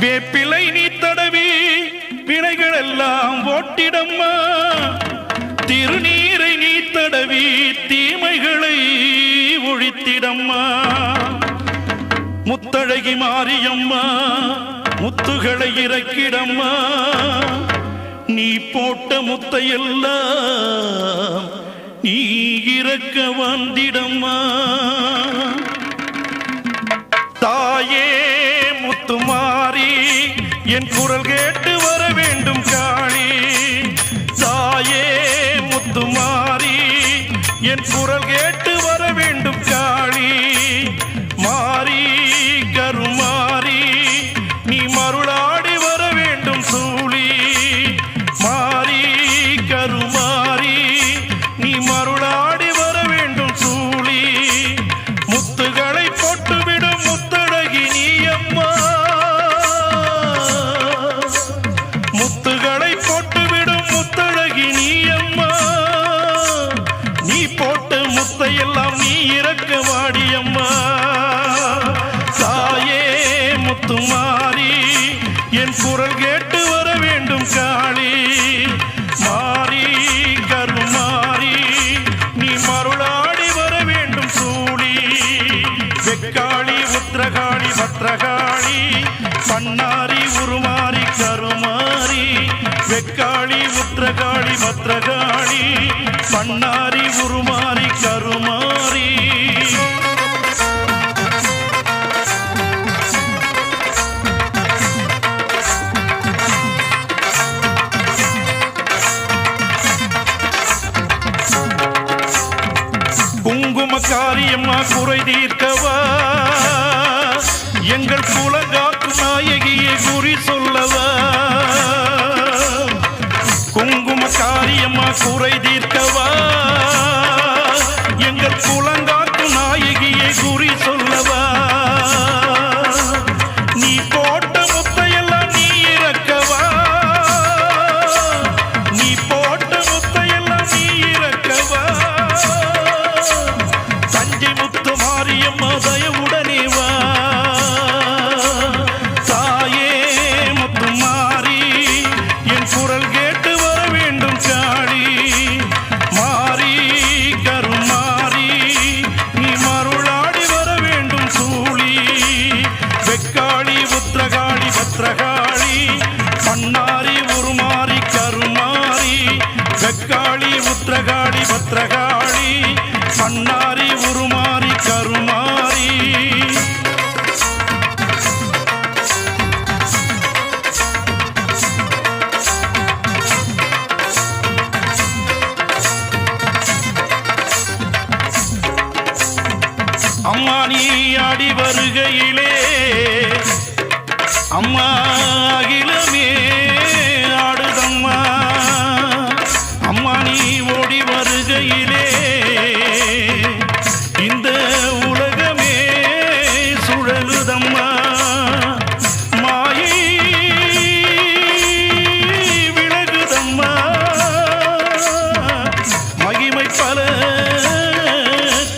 வேப்பிலை நீ தடவி வினைகள் எல்லாம் ஓட்டிடம்மா, திருநீரை நீ தடவி தீமைகளை ஒழித்திடம்மா. முத்தழகி மாரியம்மா முத்துகளை இறக்கிடம்மா, நீ போட்ட முத்தையெல்லாம் நீ இறக்க வந்திடம்மா. தாயே முத்துமாரி என் குரல் கேட்டு வர வேண்டும் காளி. தாயே முத்துமாரி என் குரல் கேட்டு வர வேண்டும் காளி. மாரி கருமாரி நீ மருளாடி வர வேண்டும் சூழி. மாரி கருமாரி நீ மருளாடி வர வேண்டும் சூழி. முத்துகளை போட்டுவிடும் முத்தழகி நீ அம்மா, முத்துகளை போட்டுவிடும் முத்தழகி நீ அம்மா. நீ போட்ட முத்தையெல்லாம் நீ இறக்க வாடியம்மா. தாயே முத்துமாரி என் குரல் கேட்டு வர வேண்டும் காளி. மாரி கருமாரி நீ மருளாடி வர வேண்டும் சூழி. வெக்காளி உத்திரகாளி பத்ரகாளி பண்ணாரி உருமாறி கருமாரி. வெக்காளி உத்திரகாளி பத்ரகாளி பண்ணாரி உருமாறி கருமாரி. குங்குமக்காரியம்மா குறை தீர்க்கவா, எங்கள் குலங்காக்கும் நாயகியை குறி சொல்லவா. குங்குமக்காரியம்மா குறை தீர்க்கவா, எங்கள் குலங்காக்கும் நாயகியை குறி சொல்லவா. நீ போட்ட முத்தையெல்லாம் நீ இறக்கவா, நீ போட்ட முத்தையெல்லாம் நீ இறக்கவா. தஞ்சை முத்து மாரியம்மா தயவுடனே வா. தாயே முத்துமாரி என் குரல் கேட்டு வர வேண்டும் காளி. மாரி கருமாரி நீ மருளாடி வர வேண்டும் சூழி. வெக்காளி உத்திரகாளி பத்ரகாளி பண்ணாரி உருமாறி கருமாரி. வெக்காளி உத்திரகாளி பத்ரகாளி பண்ணாரி உருமாறி கருமாரி. அம்மா நீ ஆடி வருகையிலே அம்மா அகிலமே ஆடுதம்மா. அம்மா நீ ஓடி வருகையிலே இந்த உலகமே சுழலுதம்மா. மாயை விலகுதம்மா, மகிமை பல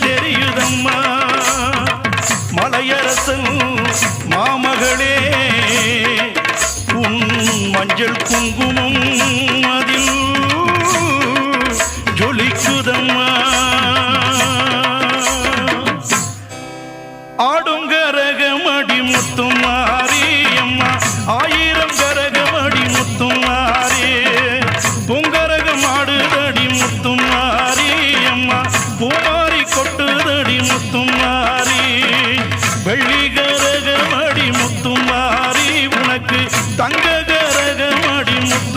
தெரியுதம்மா. மலையரசன் மாமகளே உன் மஞ்சள் குங்குமம் அதில் ஜொலிக்குதம்மா. ஆடும் கரகமடி முத்துமாரி அம்மா, ஆயிரம் கரகமடி முத்துமாரி. பொங்கரகம் ஆடுதடி முத்துமாரி அம்மா, பூமாரி கொட்டுதடி முத்துமாரி. வெள்ளி கரகமடி முத்துமாரி உனக்கு தங்க கரகமடி முத்து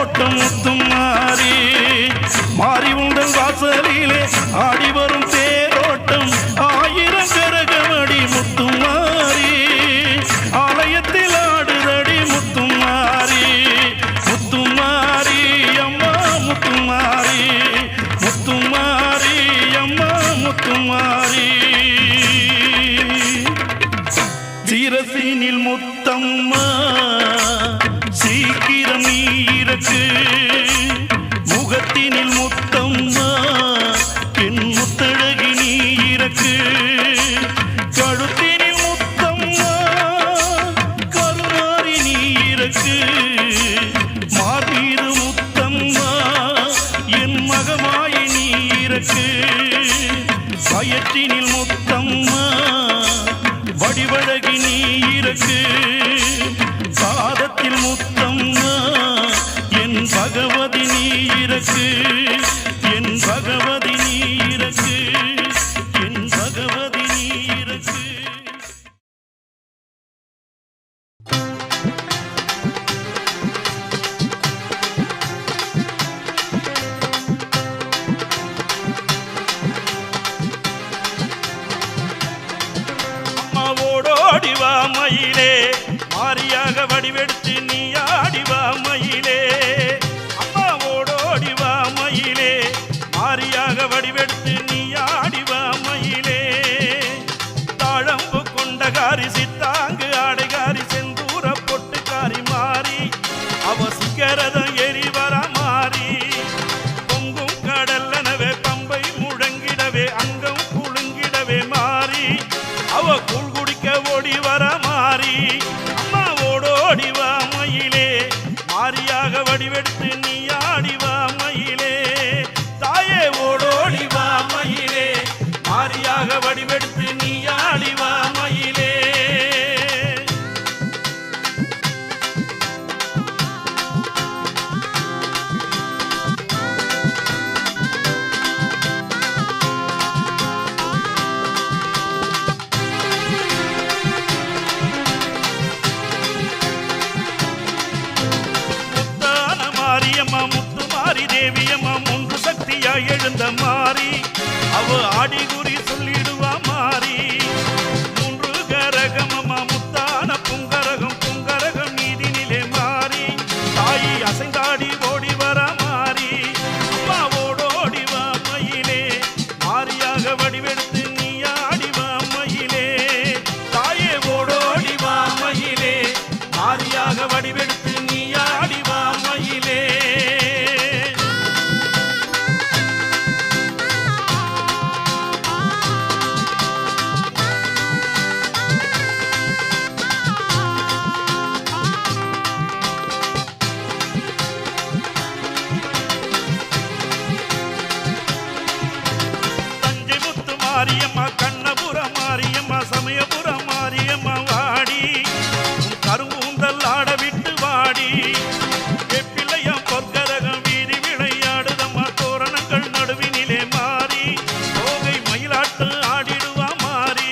தேரோட்டம் முத்துமாரி மாறி உங்கள் வாசலிலே ஆடி வரும் தேரோட்டம் ஆயிரம் கரகமடி முத்துமாரி ஆலயத்தில் ஆடுதடி முத்துமாரி முத்துமாரி அம்மா முத்துமாரி முத்துமாரி அம்மா முத்துமாரி சிரசினில் முத்தம்மா சீக்கிரம் நீ இருக்கு முகத்தினில் முத்தம்மா என் முத்தழகி நீ இருக்கு கழுத்தினில் முத்தம்மா கருமாறி நீ இருக்கு மார்பீது முத்தம்மா என் மகமாயி நீ இருக்கு பயற்றினில் முத்தம்மா வடிவழகி நீ இருக்கு பாதத்தில் முத்தம்மா என் பகவதி நீ இருக்கு என் பகவதி நீ இருக்கு என் பகவதி நீ இருக்கு அம்மாவோடோடிவா மயிலே மாரியாக வடிவெடுத்து நீ ஆடிவா மயிலே அம்மாவோடோடிவா மயிலே மாரியாக வடிவெடுத்து நீ ஆடிவா மயிலே தாழம்பு கொண்டகாரி சித்தாங்கு ஆடைகாரி செந்தூர பொட்டுக்காரி மாறி அவ சிகரதம் எரிவர மாறி பொங்கும் கடல்லனவே பம்பை முழங்கிடவே அங்கம் குலுங்கிடவே மாறி அவ கூழ் குடிக்க ஓடி வர மாறி அம்மாவோடோடிவா மயிலே மாரியாக வடிவெடுத்து நீ ஆடிவா மயிலே தாயே ஓடோடிவா மயிலே மாரியாக வடிவெடுத்து நீ ஆடிவா மயிலே முத்துமாரி தேவியம்மா மூன்று சக்தியா எழுந்த மாறி அவ ஆடிகுறி சொல்லிடுவா மாறி மூன்று கரகமம்மா முத்தான புங்கரகம் புங்கரகம் நீதினிலே மாறி தாயி அசைந்தாடி ஓடி வர மாறி அம்மாவோடோடிவா மயிலே மாரியாக வடிவெடுத்து நீ ஆடிவா மயிலே தாயே ஓடோடிவா மயிலே மாரியாக வடிவெடுத்து நீ ஆடிவா மயிலே மாரியம்மா கண்ணபுரம் மாரியம்மா சமயபுரம் மாரியம்மா வாடி கரும்பூந்தல் ஆட விட்டு வாடி எப்பிள்ளையம் பொற்கரகம் வீதி விளையாடுதம்மா தோரணங்கள் நடுவினிலே மாறி தோகை மயிலாட்டு ஆடிடுவா மாறி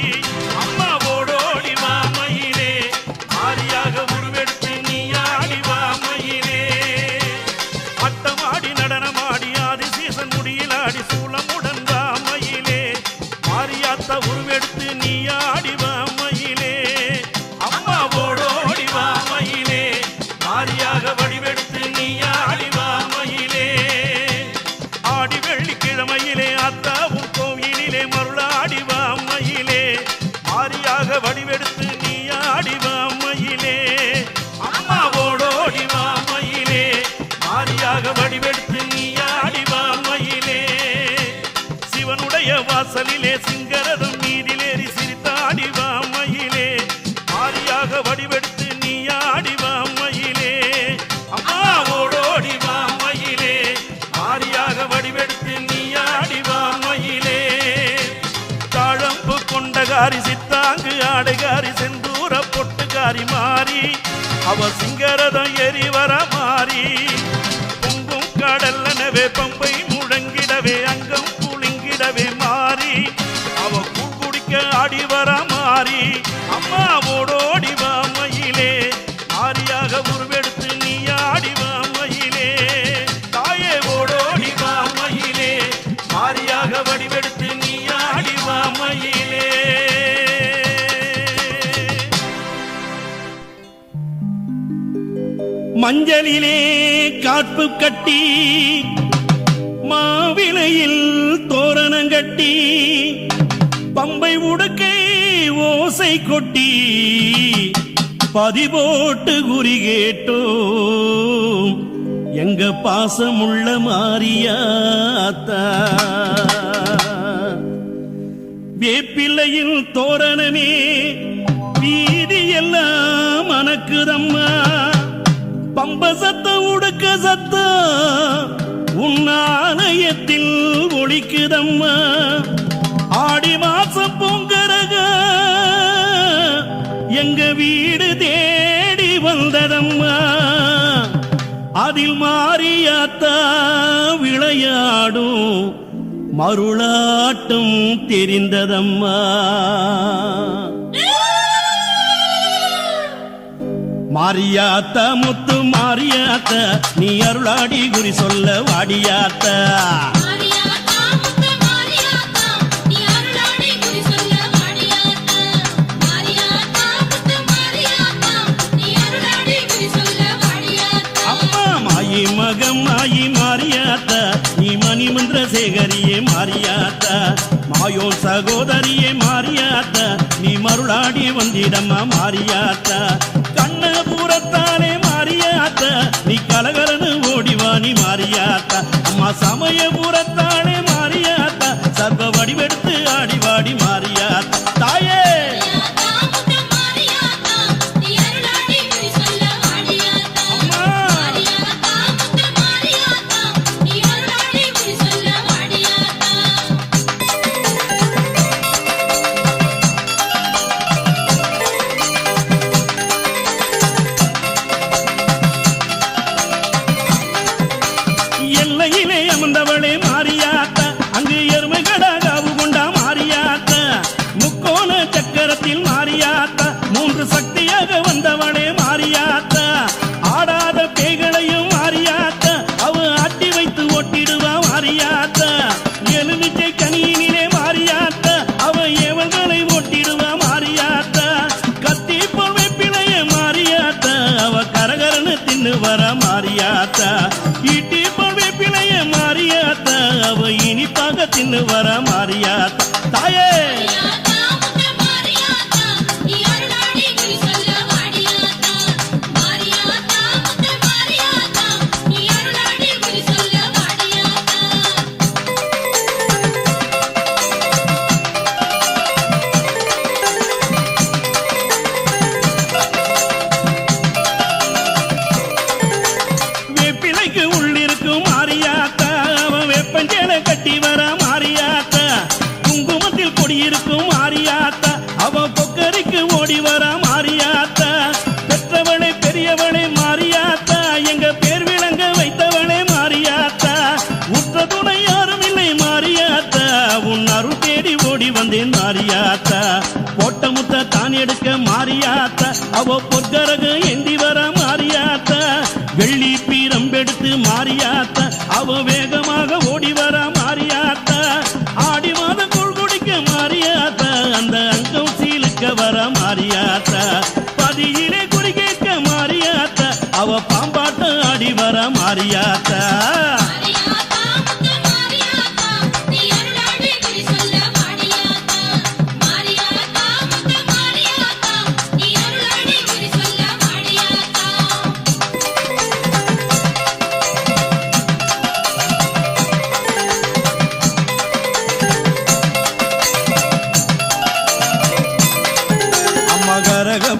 அம்மாவோடோடிவா மயிலே மாரியாக உருவெடுத்து நீ ஆடிவா மயிலே அட்டமாடி நடனமாடி ஆதிசீசன் முடியிலாடி சூளமுடன் வா மயிலே மாரியாத்த உருவெடுத்து நீ ஆடிவா மயிலே அம்மாவோடோடிவா மயிலே மாரியாக வடிவெடுத்து நீ ஆடிவா மயிலே ஆடி வெள்ளிக்கிழமையிலே அத்தாவும் கோவிலிலே மருளாடிவா மயிலே மாரியாக வடிவெடுத்து நீ ஆடிவா மயிலே அம்மாவோடோடிவா மயிலே மாரியாக வடிவெடுத்து நீ ஆடிவா மயிலே சிவனுடைய வாசலிலே சிங்கரதம் நீரிலேறி சிரித்தாடிவா மயிலே மாரியாக வடிவெடுத்து நீ ஆடிவா மயிலே அம்மாவோடோடிவா மயிலே மாரியாக வடிவெடுத்து நீ ஆடிவா மயிலே தாழம்பு கொண்டகாரி சித்தாங்கு ஆடைகாரி செந்தூர பொட்டுக்காரி மாறி அவ சிங்கரதம் எரிவர மாறி பொங்கும் கடல்லனவே பம்பை முழங்கிடவே அங்கம் குலுங்கிடவே மாறி அவ கூழ் குடிக்க ஆடி வர மாறி அம்மாவோடோடிவா மயிலே மாரியாக உருவெடுத்து நீ ஆடிவா மயிலே மஞ்சளிலே காப்பு கட்டி மாவிலையில் தோரணம் கட்டி பம்பை உடுக்கை ஓசை கொட்டி பதிபோட்டு குறி கேட்டோம் எங்க பாசமுள்ள மாரியாத்தா. வேப்பிள்ளையில் தோரணமே வீதி எல்லாம் மணக்குதம்மா. பம்ப சத்தம் உடுக்க சத்தம் உன்னாலயத்தில் ஒழிக்குதம்மா. ஆடி மாசம் பொங்கரக எங்க வீடு தேடி வந்ததம்மா. அதில் மாரியாத்தா விளையாடும் மருளாட்டம் தெரிந்ததம்மா. மாரியாத்தா முத்து மாரியாத்தா நீ அருளாடி குறி சொல்ல வாடியாத்தா. மகமாயி மாரியாத்தா நீ மணிமந்திர சேகரியே மாரியாத்தா. மாயோன் சகோதரியே மாரியாத்தா நீ மருளாடி வந்திடம்மா மாரியாத்தா. கண்ணபுரத்தானே மாரியாத்தா நீ கலகலனு ஓடிவாணி மாரியாத்தா. அம்மா சமயபுரத்தானே மாரியாத்தா சர்வ வடிவெடுத்து ஆடிவாடி மாரியாத்தா. தாயே அமர்ந்தவளே மாரியாத்தா அங்கு எருமைகடா காவு கொண்டா மாரியாத்தா. முக்கோண சக்கரத்தில் மாரியாத்தா மூன்று சக்தியாக வந்தவளே மாரியாத்தா. ஆடாத பேய்களையும் மாரியாத்தா அவ ஆட்டி வைத்து ஓட்டிடுவா மாரியாத்தா. எலுமிச்சை கனியினிலே மாரியாத்தா அவ ஏவல்களை ஓட்டிடுவா மாரியாத்தா. கத்தி பொறுமை பிழைய மாரியாத்தா அவ கரகரன்னு தின்னு வர மாரியாத்தா. ஈட்டி பொறுமை பிழைய மாரியாத்தா அவ இனிப்பாக தின்னு வர மாரியாத்தா. தாயே கட்டி வர மாரியாத்தா. குங்குமத்தில் கொடியிருக்கும் மாரியாத்தா அவ பொக்கரிக்கு ஓடி வர மாரியாத்தா. பெற்றவளே பெரியவளே மாரியாத்தா எங்க பேர் விளங்க வைத்தவளே மாரியாத்தா. உற்ற துணை யாரும் இல்லை மாரியாத்தா உன் அருள் தேடி ஓடி வந்தேன் மாரியாத்தா. போட்ட முத்த தான் எடுக்க மாரியாத்தா அவ பொற்கரக ஏந்தி வர மாரியாத்தா. வெள்ளி பீரம்பெடுத்து மாரியாத்தா அவ வேகமாக ஓடி வர மாரியாத்தா. ஆடி மாத கூழ் குடிக்க மாரியாத்தா அந்த அங்கம் சீலுக்க வர மாரியாத்தா. பதியிலே குறி கேட்க மாரியாத்தா அவ பாம்பாட்ட ஆடி வர மாரியாத்தா.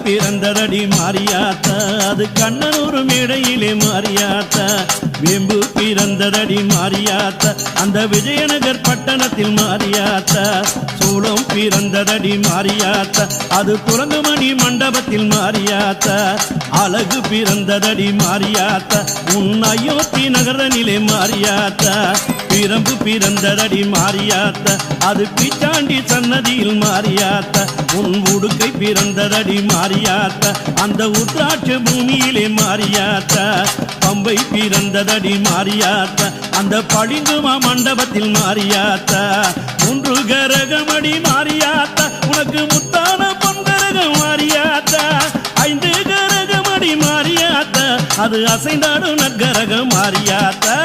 பிறந்ததடி மாரியாத்தா அது கண்ணனூர் மேடையிலே மாரியாத்தா. வேம்பு பிறந்ததடி மாரியாத்தா அந்த விஜயநகர் பட்டணத்தில் மாரியாத்தா. சூளம் பிறந்ததடி மாரியாத்தா அது துரங்கமணி மண்டபத்தில் மாரியாத்தா. அழகு பிறந்ததடி மாரியாத்தா உன் அயோத்தி நகரனிலே மாரியாத்தா. பிரம்பு பிறந்ததடி மாரியாத்தா அது பிச்சாண்டி சன்னதியில் மாரியாத்தா. உன் உடுக்கை பிறந்ததடி மாரியாத்தா அந்த உத்ராட்ச பூமியிலே மாரியாத்தா. பம்பை பிறந்ததடி மாரியாத்தா அந்த பளிங்குமா மண்டபத்தில் மாரியாத்தா. மூன்று கரகமடி மாரியாத்தா உனக்கு முத்தான பொன்கரகம் மாரியாத்தா. ஐந்து கரகமடி மாரியாத்தா மாரியாத்தா அது அசைந்தாடும் நக்கரக மாரியாத்தா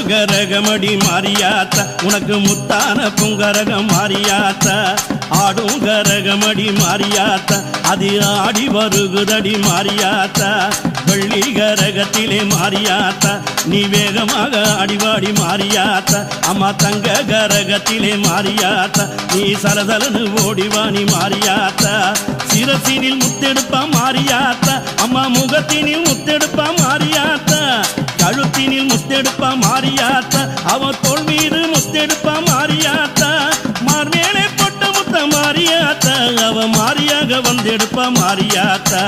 கரகமடி மாரியாத்தா உனக்கு முத்தான புங்கரகம் மாரியாத்தா ஆடும் கரகமடி மாரியாத்தா அது ஆடி வருகுதடி மாரியாத்தா வெள்ளி கரகத்திலே மாரியாத்தா நீ வேகமாக அடிவாடி மாரியாத்தா அம்மா தங்க கரகத்திலே மாரியாத்தா நீ சலசலனு ஓடிவாணி மாரியாத்தா சிரசினில் முத்தெடுப்பா மாரியாத்தா அம்மா முகத்தினில் முத்தெடுப்பா மாரியாத்தா கழுத்தினில் முத்தெடுப்பா மாரியாத்தா அவன் தோல் மீது முத்தெடுப்பா மாரியாத்தா மார்மேலே பொட்ட முத்த மாரியாத்தா அவ மாரியாக வந்தெடுப்பா மாரியாத்தா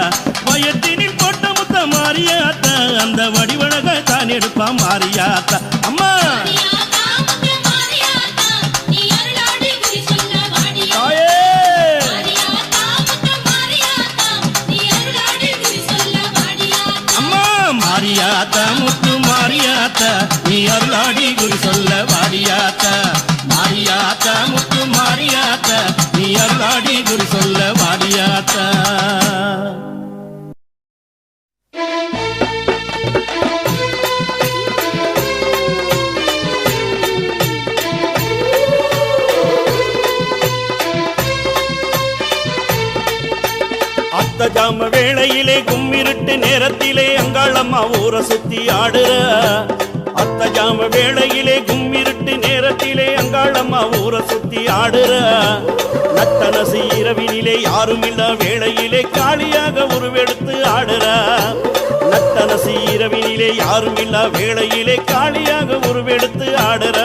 வயத்தினில் பொட்ட முத்த மாரியாத்தா அந்த வடிவழக தான் எடுப்பா மாரியாத்தா அம்மா மாரியாத்தா முத்து மாரியாத்தா நீ அருளாடி குறி சொல்ல வாரியாத்தா மாரியாத்தா முத்து மாரியாத்தா நீ அருளாடி குறி சொல்ல வாரியாத்தா ஜாம வேளையிலே கும்மிருட்டு நேரத்திலே அங்காளம்மா ஊரை சுத்தி ஆடுற அத்த ஜாம வேளையிலே கும்மிருட்டு நேரத்திலே அங்காளம்மா ஊரை சுத்தி ஆடுற நத்தனசி இரவினிலே யாரும் இல்ல வேளையிலே காளியாக உருவெடுத்து ஆடுற நத்தனசி இரவினிலே யாரும் இல்ல வேளையிலே காளியாக உருவெடுத்து ஆடுற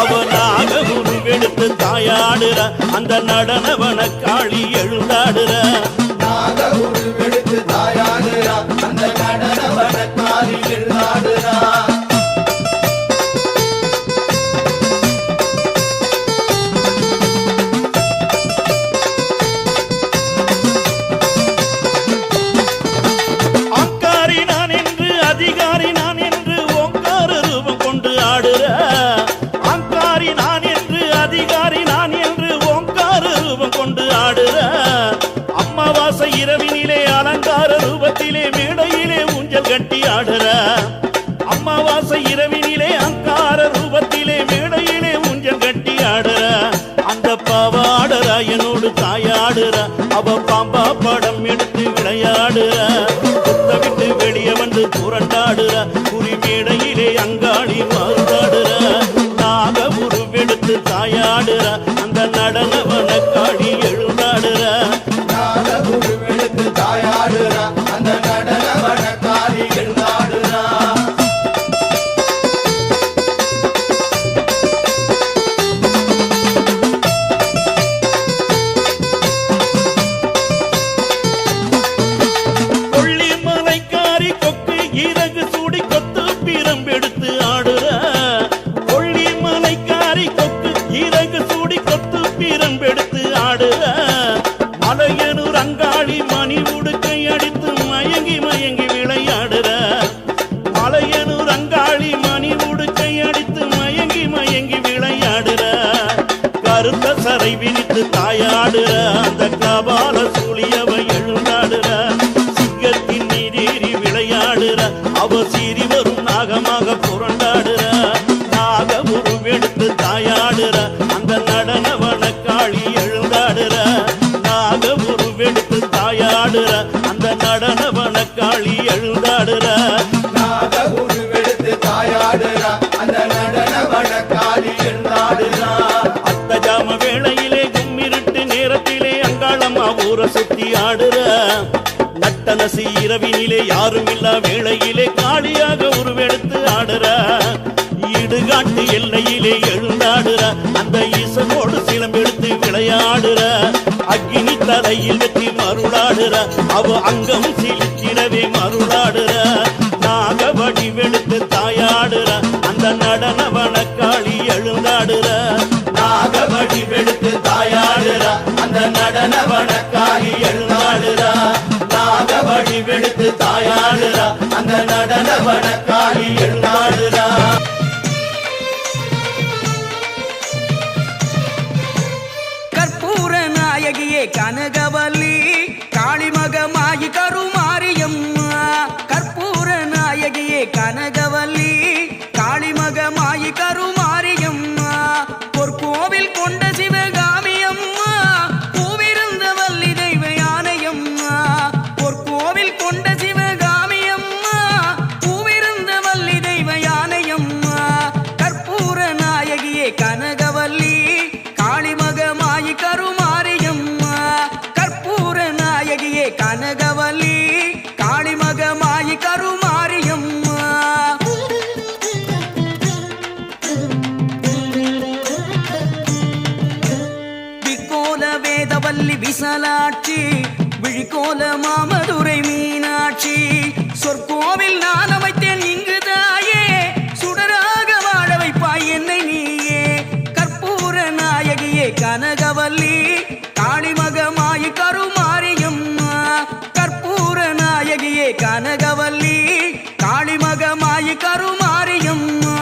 அவனாக உருவெடுத்து தாயாடுற அந்த நடனவன காளி எழுந்தாடுற உருவெடுத்து தாயாடுறா அந்த நடனவன காளி எழுந்தாடுறா ஆங்காரி நான் என்று அதிகாரி நான் என்று ஓங்கார ரூபம் கொண்டு ஆடுற ஆங்காரி நான் என்று அதிகாரி நான் என்று ஓங்கார ரூபம் கொண்டு ஆடுற அமாவாசை இரவினிலே அலங்கார ரூபத்திலே மேடையிலே ஊஞ்சல் கட்டி ஆடுற அமாவாசை இரவினிலே அங்கார ரூபத்திலே மேடையிலே ஊஞ்சல் கட்டி ஆடுற அந்த பாவாடுற என்னோடு தாயாடுற அவ பாம்பா படம் எடுத்து விளையாடுற குத்த விட்டு வெளியே வந்து புரண்டாடுற குறி மேடையிலே அங்காளி மாறுதாடுற நாக உருவெடுத்து தாயாடுற அந்த நடனவன காளி எழுந்தாடுற உருவெடுத்து தாயாடுறா அந்த நடனவன காளி எழுந்தாடுறா கொள்ளி மலைக்காரி கொக்கு இறகு சூடி கொத்து பிரம்பெடுத்து ஆடுற கொள்ளி மலைக்காரி கொக்கு இறகு சூடி கொத்து பிரம்பெடுத்து ஆடுற மலையனூர் அங்காளி மணி உடுக்கை அடித்து மயங்கி மயங்கி விளையாடுற மலையனூர் அங்காளி மணி உடுக்கை அடித்து மயங்கி மயங்கி விளையாடுற கருத்த சரை விரித்து தாயாடுற அந்த கபால சூழியவ எழுந்தாடுற சிங்கத்தின் நீரேறி விளையாடுற அவ சீறி வரும் நாகமாக புரண்டாடுற நாக உருவெடுத்து தாயாடுற அந்த நடனவன காளி எழுந்தாடுற நாக உருவெடுத்து தாயாடுற அந்த நடனவன காளி எழுந்தாடுற நாக உருவெடுத்து தாயாடுறா அந்த நடனவன காளி எழுந்தாடுறா அத்த ஜாம வேளையிலே கும்மிருட்டு நேரத்திலே அங்காளம்மா ஊரை சுத்தி ஆடுற நட்டனசி இரவினிலே யாரும் இல்ல வேளையிலே காளியாக உருவெடுத்து ஆடுற இடுகாட்டு எல்லையிலே எழுந்தாடுற அந்த ஈசனோடு சிலம்பெடுத்து விளையாடுற அக்கினி தலையில் வெற்றி மருளாடுற அவ அங்கம் சிலிச்சிடவே மருளாடுற நாக வடிவெடுத்து தாயாடுற அந்த நடனவன காளி எழுந்தாடுற வடக்காளி எழுநாடுறா. கற்பூர நாயகியே கனகவல்லி காளிமகமாயி கருமாரியம்மா. கற்பூர நாயகியே கனகவல்லி காளிமகமாயி கருமாரியம்மா. பொற்கோவில் கொண்ட சிவகாமி அம்மா பூவிருந்த வள்ளி தெய்வ யானையம்மா. பொற்கோவில் கொண்ட சிவகாமி அம்மா பூவிருந்த வள்ளி தெய்வ யானையம்மா. கற்பூர நாயகியே கனகவல்லி காளிமகமாயி கருமாரியம்மா. கற்பூர நாயகியே கனகவல்லி காளிமகமாயி கருமாரியம்மா. விக்கோல வேதவல்லி விசலாட்சி விழிக்கோல மாமதுரை மீனாட்சி. சொற்கோவில் நான் அமைத்தேன் இங்கு தாயே சுடராக வாழ வைப்பாய் என்னை நீயே. கற்பூர நாயகியே கனகவல்லி காளிமகமாயி கருமாரியம்மா. கற்பூர நாயகியே கனகவல்லி காளிமகமாயி கருமாரியம்மா.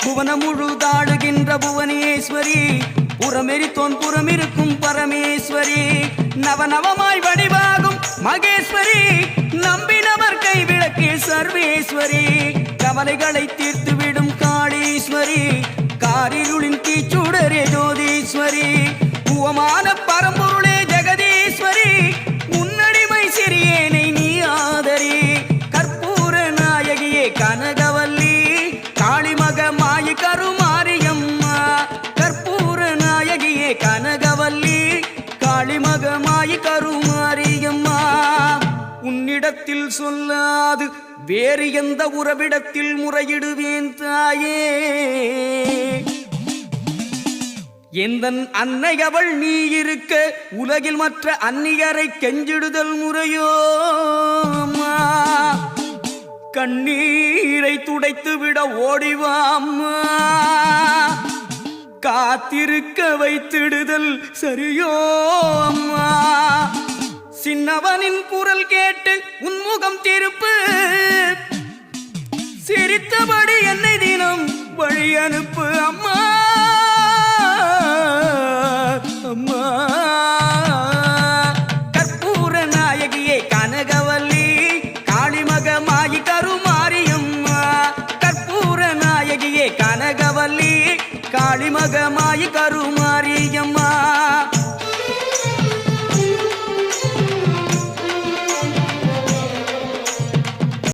புவனம் முழுதாடுகின்ற புவனேஸ்வரி புறமெரித்தோன் புறமிருக்கும் பரமேஸ்வரி. நவநவமாய் வடிவாகும் மகேஸ்வரி நம்பினவர் கைவிளக்கு சர்வேஸ்வரி. கவலைகளை தீர்த்துவிடும் காளீஸ்வரி காரிருளின் தீச்சுடரே ஜோதீஸ்வரி. உவமான பரம்பொருளே ஜெகதீஸ்வரி உன்னடிமை சிறியேனை நீ ஆதரி. கற்பூர நாயகியே கனகவல்லி காளிமகமாயி கருமாரியம்மா. கற்பூர நாயகியே கனகவல்லி காளிமகமாயி கருமாரியம்மா. உன்னிடத்தில் சொல்லாது வேறு எந்த உறவிடத்தில் முறையிடுவேன் தாயே. எந்தன் அன்னை அவள் நீ இருக்க உலகில் மற்ற அந்நியரை கெஞ்சிடுதல் முறையோ அம்மா. கண்ணீரை துடைத்து விட ஓடிவாம்மா. காத்திருக்க வைத்திடுதல் சரியோ அம்மா. சின்னவனின் குரல் கேட்டு உன்முகம் திருப்பு சிரித்தபடி என்னை தினம் வழி அனுப்பு.